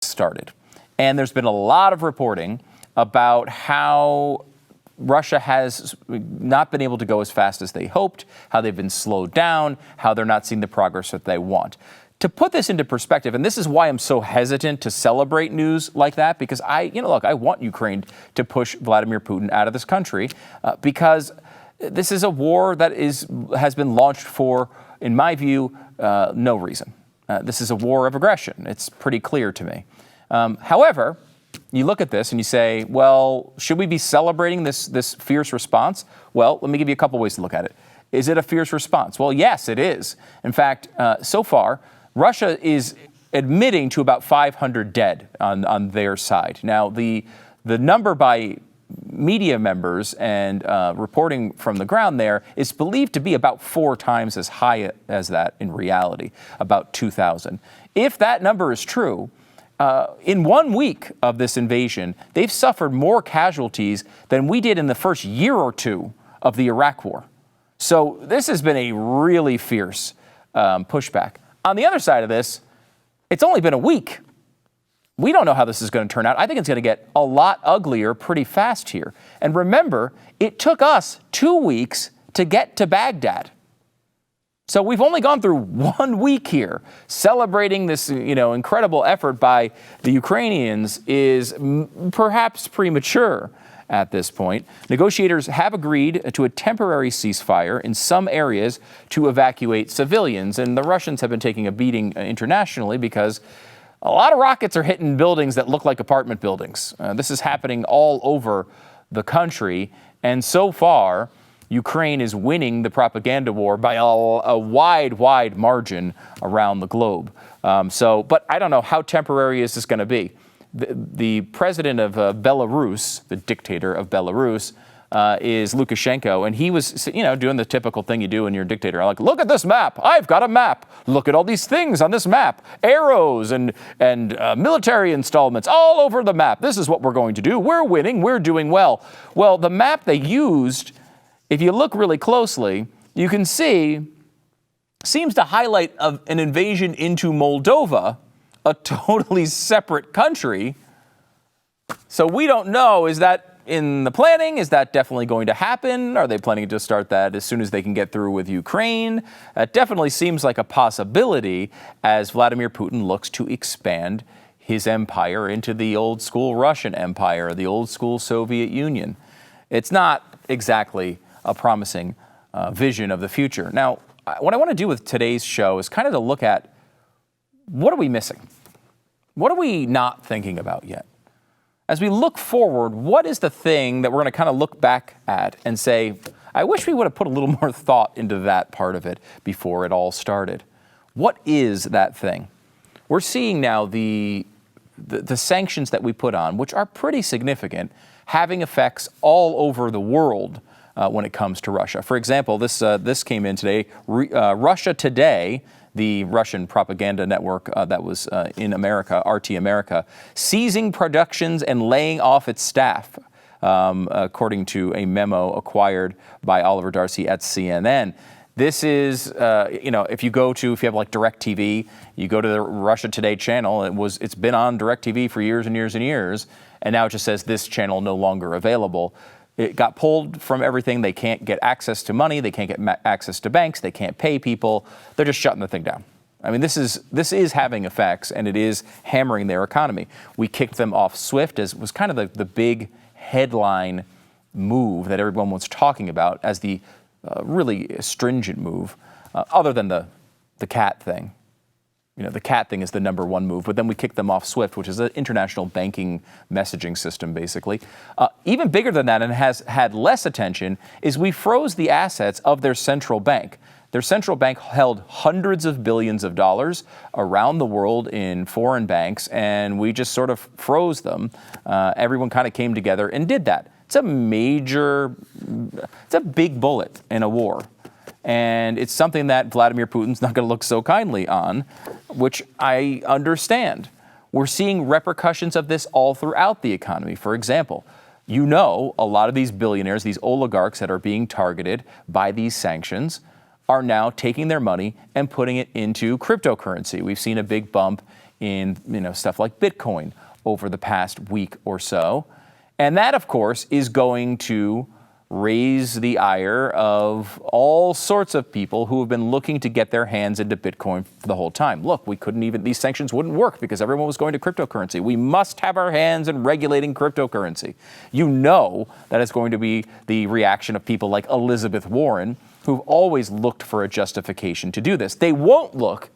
started. And there's been a lot of reporting about how Russia has not been able to go as fast as they hoped, how they've been slowed down, how they're not seeing the progress that they want. To put this into perspective, and this is why I'm so hesitant to celebrate news like that, because I want Ukraine to push Vladimir Putin out of this country, because this is a war that has been launched for, in my view, no reason. This is a war of aggression. It's pretty clear to me. However, you look at this and you say, well, should we be celebrating this fierce response? Well, let me give you a couple ways to look at it. Is it a fierce response? Well, yes, it is. In fact, so far, Russia is admitting to about 500 dead on their side. Now, the number by media members and reporting from the ground there is believed to be about 4 times as high as that in reality, about 2,000. If that number is true, in 1 week of this invasion, they've suffered more casualties than we did in the first year or two of the Iraq War. So this has been a really fierce pushback. On the other side of this, it's only been a week. We don't know how this is going to turn out. I think it's going to get a lot uglier pretty fast here. And remember, it took us 2 weeks to get to Baghdad. So we've only gone through 1 week here. Celebrating this, incredible effort by the Ukrainians is perhaps premature at this point. Negotiators have agreed to a temporary ceasefire in some areas to evacuate civilians. And the Russians have been taking a beating internationally because a lot of rockets are hitting buildings that look like apartment buildings. This is happening all over the country. And so far, Ukraine is winning the propaganda war by a wide margin around the globe. But I don't know, how temporary is this going to be? The president of Belarus, the dictator of Belarus, is Lukashenko, and he was, doing the typical thing you do when you're a dictator. Like, look at this map. I've got a map. Look at all these things on this map. Arrows and military installments all over the map. This is what we're going to do. We're winning. We're doing well. Well, the map they used, if you look really closely, you can see, seems to highlight an invasion into Moldova, a totally separate country. So we don't know, is that in the planning? Is that definitely going to happen? Are they planning to start that as soon as they can get through with Ukraine? That definitely seems like a possibility as Vladimir Putin looks to expand his empire into the old school Russian Empire, the old school Soviet Union. It's not exactly a promising vision of the future. Now, what I want to do with today's show is kind of to look at, what are we missing? What are we not thinking about yet? As we look forward, what is the thing that we're going to kind of look back at and say, I wish we would have put a little more thought into that part of it before it all started? What is that thing? We're seeing now the sanctions that we put on, which are pretty significant, having effects all over the world when it comes to Russia. For example, this came in today. Russia Today, the Russian propaganda network that was in America, RT America, seizing productions and laying off its staff, according to a memo acquired by Oliver Darcy at CNN. This is, if you have like DirecTV, you go to the Russia Today channel. It's been on DirecTV for years and years and years, and now it just says this channel no longer available. It got pulled from everything. They can't get access to money. They can't get access to banks. They can't pay people. They're just shutting the thing down. I mean, this is having effects, and it is hammering their economy. We kicked them off SWIFT, as was kind of the big headline move that everyone was talking about as the really stringent move, other than the cat thing. The cat thing is the number one move, but then we kicked them off SWIFT, which is an international banking messaging system, basically. Even bigger than that, and has had less attention, is we froze the assets of their central bank. Their central bank held hundreds of billions of dollars around the world in foreign banks, and we just sort of froze them. Everyone kind of came together and did that. It's a big bullet in a war. And it's something that Vladimir Putin's not going to look so kindly on, which I understand. We're seeing repercussions of this all throughout the economy. For example, a lot of these billionaires, these oligarchs that are being targeted by these sanctions, are now taking their money and putting it into cryptocurrency. We've seen a big bump in stuff like Bitcoin over the past week or so. And that, of course, is going to raise the ire of all sorts of people who have been looking to get their hands into Bitcoin for the whole time. Look, these sanctions wouldn't work because everyone was going to cryptocurrency. We must have our hands in regulating cryptocurrency. You know that is going to be the reaction of people like Elizabeth Warren, who've always looked for a justification to do this. They won't look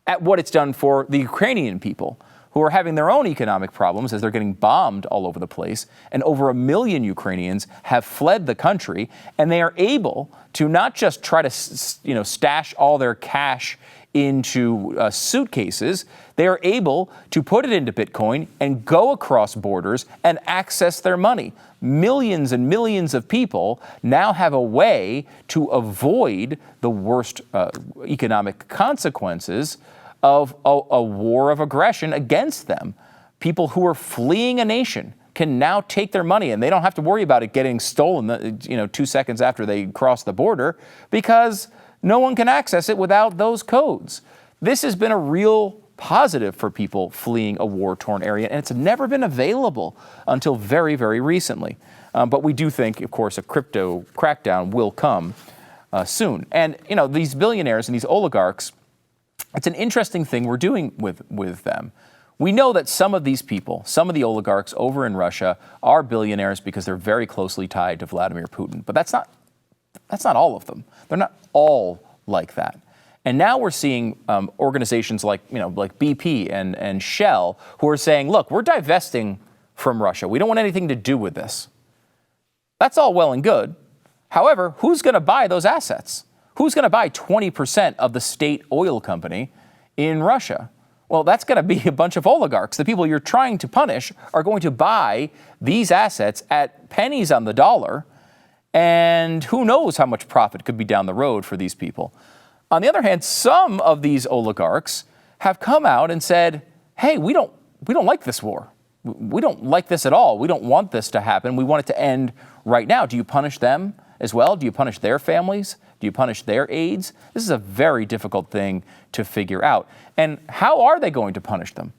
at what it's done for the Ukrainian people, who are having their own economic problems as they're getting bombed all over the place. And over 1 million Ukrainians have fled the country, and they are able to not just try to stash all their cash into suitcases. They are able to put it into Bitcoin and go across borders and access their money. Millions and millions of people now have a way to avoid the worst economic consequences of a war of aggression against them. People who are fleeing a nation can now take their money, and they don't have to worry about it getting stolen 2 seconds after they cross the border, because no one can access it without those codes. This has been a real positive for people fleeing a war-torn area, and it's never been available until very, very recently. But we do think, of course, a crypto crackdown will come soon. And these billionaires and these oligarchs, it's an interesting thing we're doing with them. We know that some of these people, some of the oligarchs over in Russia, are billionaires because they're very closely tied to Vladimir Putin. But that's not all of them. They're not all like that. And now we're seeing organizations like BP and Shell who are saying, look, we're divesting from Russia. We don't want anything to do with this. That's all well and good. However, who's going to buy those assets? Who's going to buy 20% of the state oil company in Russia? Well, that's going to be a bunch of oligarchs. The people you're trying to punish are going to buy these assets at pennies on the dollar, and who knows how much profit could be down the road for these people. On the other hand, some of these oligarchs have come out and said, hey, we don't like this war. We don't like this at all. We don't want this to happen. We want it to end right now. Do you punish them as well? Do you punish their families? Do you punish their aides? This is a very difficult thing to figure out. And how are they going to punish them?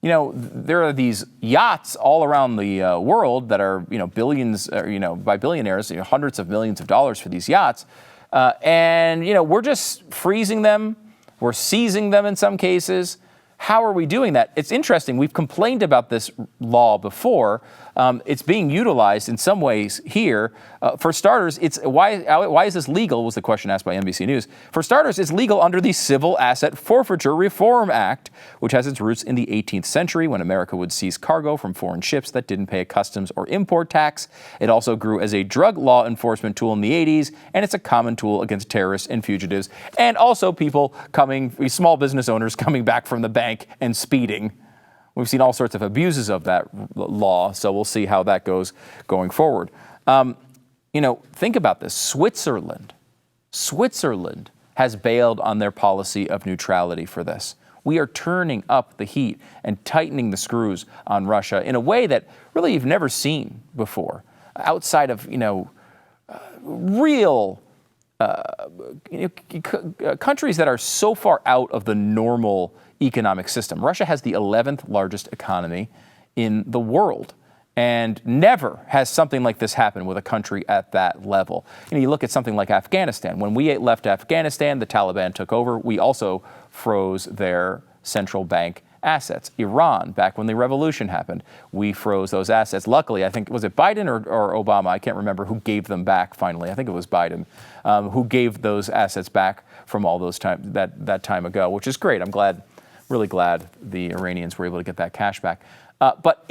There are these yachts all around the world that are, billions, by billionaires, hundreds of millions of dollars for these yachts. And we're just freezing them. We're seizing them in some cases. How are we doing that? It's interesting. We've complained about this law before. It's being utilized in some ways here. For starters, why is this legal, was the question asked by NBC News. For starters, it's legal under the Civil Asset Forfeiture Reform Act, which has its roots in the 18th century when America would seize cargo from foreign ships that didn't pay a customs or import tax. It also grew as a drug law enforcement tool in the 80s, and it's a common tool against terrorists and fugitives, and also small business owners coming back from the bank and speeding. We've seen all sorts of abuses of that law, so we'll see how that goes going forward. Think about this. Switzerland has bailed on their policy of neutrality for this. We are turning up the heat and tightening the screws on Russia in a way that really you've never seen before, outside of, real countries that are so far out of the normal economic system. Russia has the 11th largest economy in the world, and never has something like this happened with a country at that level. You look at something like Afghanistan. When we left Afghanistan, the Taliban took over. We also froze their central bank assets. Iran, back when the revolution happened, we froze those assets. Luckily, I think, was it Biden or Obama? I can't remember who gave them back finally. I think it was Biden who gave those assets back from all those that time ago, which is great. I'm really glad the Iranians were able to get that cash back. But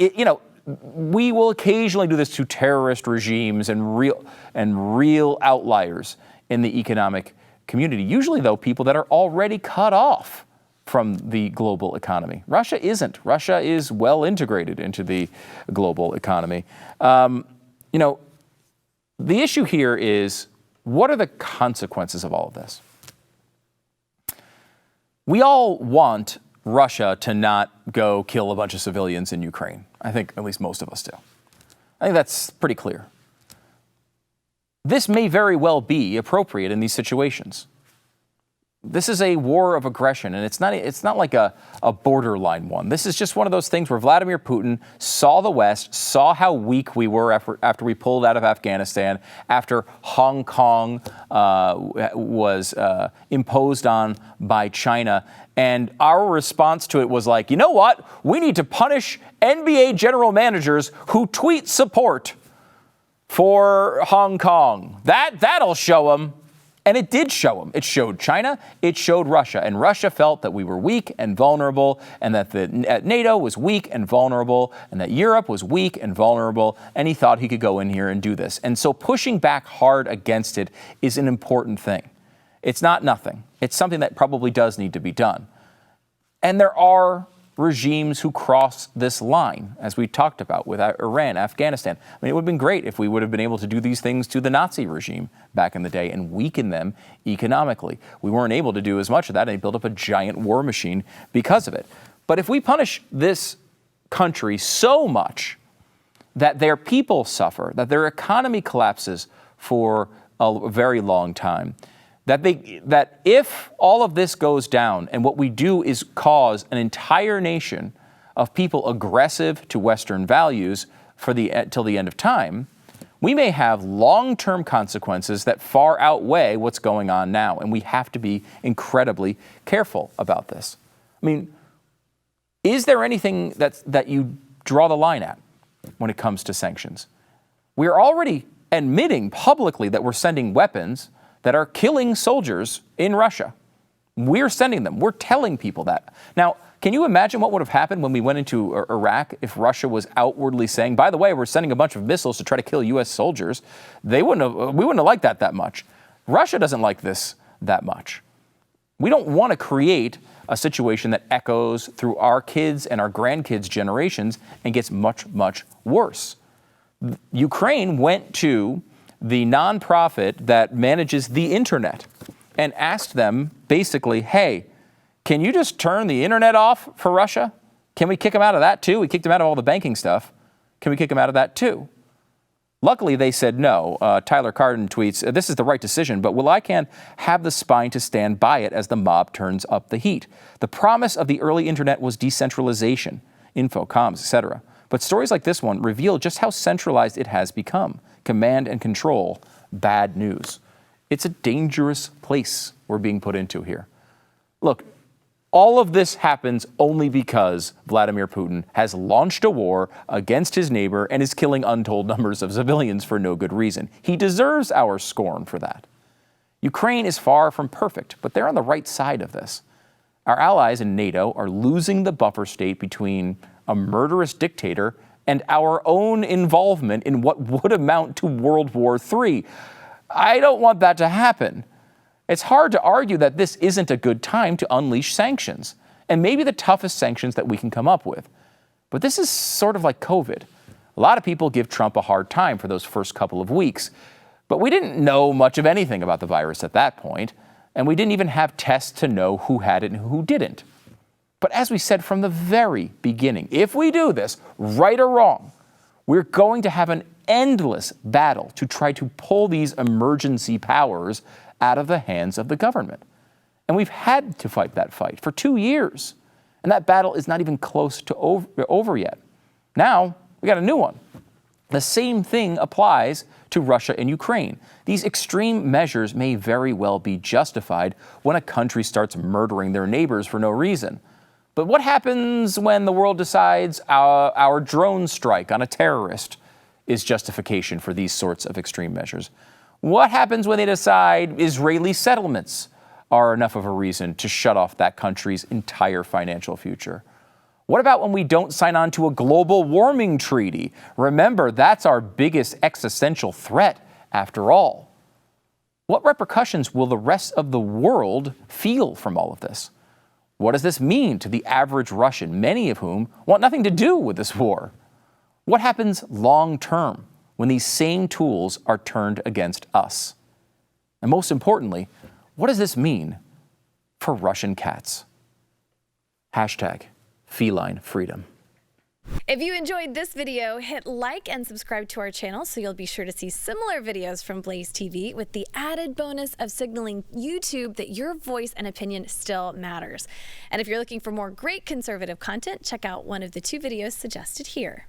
we will occasionally do this to terrorist regimes and real outliers in the economic community. Usually, though, people that are already cut off from the global economy. Russia isn't. Russia is well integrated into the global economy. The issue here is, what are the consequences of all of this? We all want Russia to not go kill a bunch of civilians in Ukraine. I think at least most of us do. I think that's pretty clear. This may very well be appropriate in these situations. This is a war of aggression, and it's not like a borderline one. This is just one of those things where Vladimir Putin saw the West, saw how weak we were after we pulled out of Afghanistan, after Hong Kong was imposed on by China. And our response to it was like, you know what? We need to punish NBA general managers who tweet support for Hong Kong. That'll show them. And it did show them. It showed China. It showed Russia. And Russia felt that we were weak and vulnerable, and that NATO was weak and vulnerable, and that Europe was weak and vulnerable, and he thought he could go in here and do this. And so pushing back hard against it is an important thing. It's not nothing. It's something that probably does need to be done. And there are regimes who cross this line, as we talked about with Iran, Afghanistan. I mean, it would have been great if we would have been able to do these things to the Nazi regime back in the day and weaken them economically. We weren't able to do as much of that, and they built up a giant war machine because of it. But if we punish this country so much that their people suffer, that their economy collapses for a very long time, that if all of this goes down and what we do is cause an entire nation of people aggressive to Western values till the end of time, we may have long-term consequences that far outweigh what's going on now. And we have to be incredibly careful about this. I mean, is there anything that you draw the line at when it comes to sanctions? We're already admitting publicly that we're sending weapons that are killing soldiers in Russia. We're sending them. We're telling people that. Now, can you imagine what would have happened when we went into Iraq if Russia was outwardly saying, by the way, we're sending a bunch of missiles to try to kill U.S. soldiers? We wouldn't have liked that much. Russia doesn't like this that much. We don't want to create a situation that echoes through our kids' and our grandkids' generations and gets much, much worse. Ukraine went to the nonprofit that manages the internet and asked them basically, hey, can you just turn the internet off for Russia? Can we kick them out of that too? We kicked them out of all the banking stuff. Can we kick them out of that too? Luckily, they said no. Tyler Carden tweets, this is the right decision, but I can't have the spine to stand by it as the mob turns up the heat. The promise of the early internet was decentralization, info, comms, etc. But stories like this one reveal just how centralized it has become. Command and control, bad news. It's a dangerous place we're being put into here. Look, all of this happens only because Vladimir Putin has launched a war against his neighbor and is killing untold numbers of civilians for no good reason. He deserves our scorn for that. Ukraine is far from perfect, but they're on the right side of this. Our allies in NATO are losing the buffer state between a murderous dictator and our own involvement in what would amount to World War III. I don't want that to happen. It's hard to argue that this isn't a good time to unleash sanctions, and maybe the toughest sanctions that we can come up with. But this is sort of like COVID. A lot of people give Trump a hard time for those first couple of weeks, but we didn't know much of anything about the virus at that point, and we didn't even have tests to know who had it and who didn't. But as we said from the very beginning, if we do this, right or wrong, we're going to have an endless battle to try to pull these emergency powers out of the hands of the government. And we've had to fight that fight for 2 years. And that battle is not even close to over yet. Now, we got a new one. The same thing applies to Russia and Ukraine. These extreme measures may very well be justified when a country starts murdering their neighbors for no reason. But what happens when the world decides our drone strike on a terrorist is justification for these sorts of extreme measures? What happens when they decide Israeli settlements are enough of a reason to shut off that country's entire financial future? What about when we don't sign on to a global warming treaty? Remember, that's our biggest existential threat, after all. What repercussions will the rest of the world feel from all of this? What does this mean to the average Russian, many of whom want nothing to do with this war? What happens long term when these same tools are turned against us? And most importantly, what does this mean for Russian cats? #feline freedom. If you enjoyed this video, hit like and subscribe to our channel so you'll be sure to see similar videos from Blaze TV with the added bonus of signaling YouTube that your voice and opinion still matters. And if you're looking for more great conservative content, check out one of the 2 videos suggested here.